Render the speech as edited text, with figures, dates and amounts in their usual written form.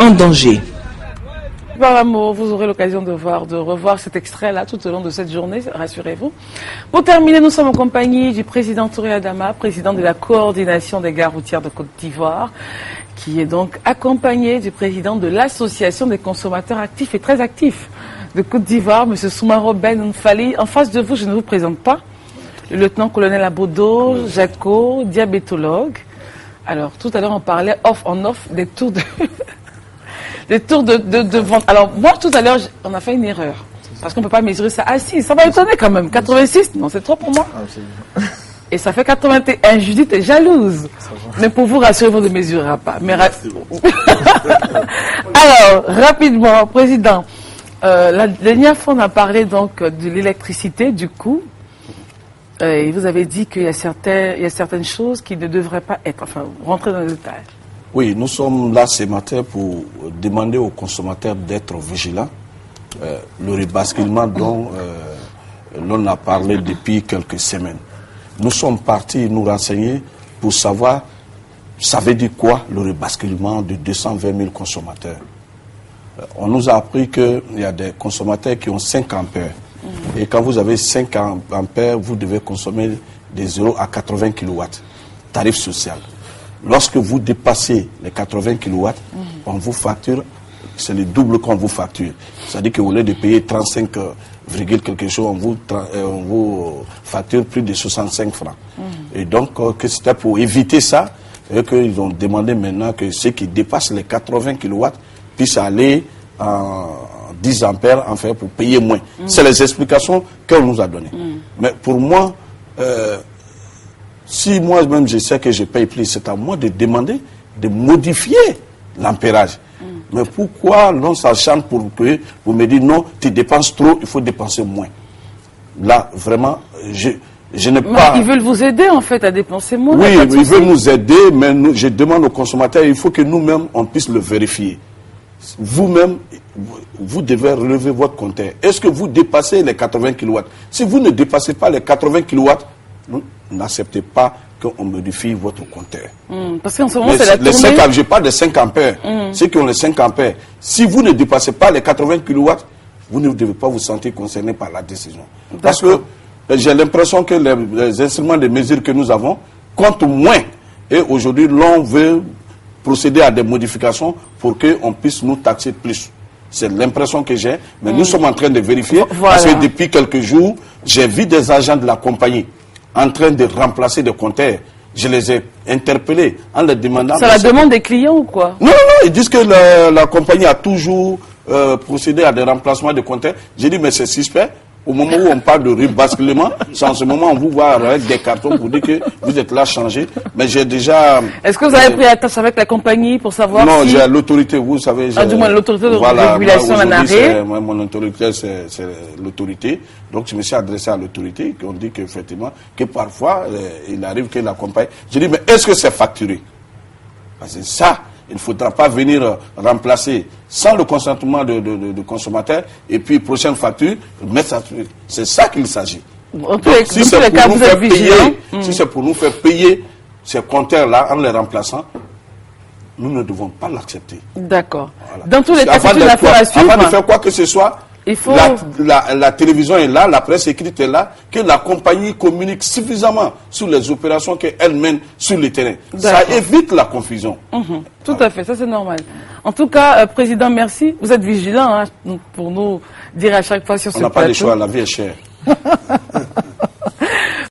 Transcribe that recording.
en danger. Par l'amour, vous aurez l'occasion de revoir cet extrait-là tout au long de cette journée, rassurez-vous. Pour terminer, nous sommes en compagnie du président Touré Adama, président de la coordination des gares routières de Côte d'Ivoire, qui est donc accompagné du président de l'association des consommateurs actifs et très actifs de Côte d'Ivoire, M. Soumaro Ben Nfali. En face de vous, je ne vous présente pas, le lieutenant-colonel Abodo Jaco, diabétologue. Alors, tout à l'heure, on parlait off des tours de... des tours de vente. Alors, moi, tout à l'heure, on a fait une erreur. Parce qu'on ne peut pas mesurer ça. Ah si, ça va étonner quand même. 86, non, c'est trop pour moi. Et ça fait 81. Judith est jalouse. Mais pour vous rassurer, vous ne mesurera pas. Mais alors, rapidement, Président, la dernière fois, on a parlé donc de l'électricité, du coût. Et vous avez dit qu'il y a certaines choses qui ne devraient pas être. Enfin, rentrer dans le détail. Oui, nous sommes là ce matin pour demander aux consommateurs d'être vigilants. Le rebasculement dont l'on a parlé depuis quelques semaines. Nous sommes partis nous renseigner pour savoir, ça veut dire quoi le rebasculement de 220 000 consommateurs. On nous a appris qu'il y a des consommateurs qui ont 5 ampères. Et quand vous avez 5 ampères, vous devez consommer des 0 à 80 kW, tarif social. Lorsque vous dépassez les 80 kW, on vous facture, c'est le double qu'on vous facture. C'est-à-dire qu'au lieu de payer 35, quelque chose, on vous facture plus de 65 francs. Et donc, que c'était pour éviter ça, et qu'ils ont demandé maintenant que ceux qui dépassent les 80 kW puissent aller en 10 ampères, enfin, pour payer moins. C'est les explications qu'on nous a données. Mais pour moi, si moi-même je sais que je paye plus, c'est à moi de demander de modifier l'ampérage. Mais pourquoi l'on s'achante pour que vous me dites non, tu dépenses trop, il faut dépenser moins. Là, vraiment, je n'ai pas... Ils veulent vous aider en fait à dépenser moins. Oui, ils veulent nous aider, mais je demande aux consommateurs, il faut que nous-mêmes, on puisse le vérifier. Vous-même, vous devez relever votre compteur. Est-ce que vous dépassez les 80 kW? Si vous ne dépassez pas les 80 kW, n'acceptez pas qu'on modifie votre compteur. Parce qu'en ce moment, c'est la tournée. Je parle de 5 ampères. Ceux qui ont les 5 ampères. Si vous ne dépassez pas les 80 kW, vous ne devez pas vous sentir concerné par la décision. Parce que j'ai l'impression que les instruments de mesure que nous avons comptent moins. Et aujourd'hui, l'on veut procéder à des modifications pour qu'on puisse nous taxer plus. C'est l'impression que j'ai. Mais nous sommes en train de vérifier. Voilà. Parce que depuis quelques jours, j'ai vu des agents de la compagnie en train de remplacer des compteurs. Je les ai interpellés en leur demandant... C'est la demande des clients ou quoi? Non, ils disent que la compagnie a toujours procédé à des remplacements de compteurs. J'ai dit, mais c'est suspect. Au moment où on parle de rebasculement, c'est en ce moment on vous voit avec des cartons pour dire que vous êtes là changé. Mais j'ai déjà... Est-ce que vous avez pris attache avec la compagnie pour savoir non, si... j'ai l'autorité, vous savez... du moins l'autorité de régulation en arrêt. Mon autorité, c'est l'autorité. Donc je me suis adressé à l'autorité, qui ont dit qu'effectivement, que parfois, il arrive que la compagnie... Je dis, mais est-ce que c'est facturé? Parce que ça... Il ne faudra pas venir remplacer sans le consentement de consommateurs et puis prochaine facture, mettre ça. C'est ça qu'il s'agit. Si c'est pour nous faire payer ces compteurs-là en les remplaçant, nous ne devons pas l'accepter. D'accord. Voilà. Dans tous les cas, c'est une affaire à suivre. Avant de faire quoi que ce soit, il faut... la télévision est là, la presse écrite est là, que la compagnie communique suffisamment sur les opérations qu'elle mène sur le terrain. Ça évite la confusion. Tout à fait, ça c'est normal. En tout cas, Président, merci. Vous êtes vigilant pour nous dire à chaque fois sur ce plateau. On n'a pas le choix, la vie est chère.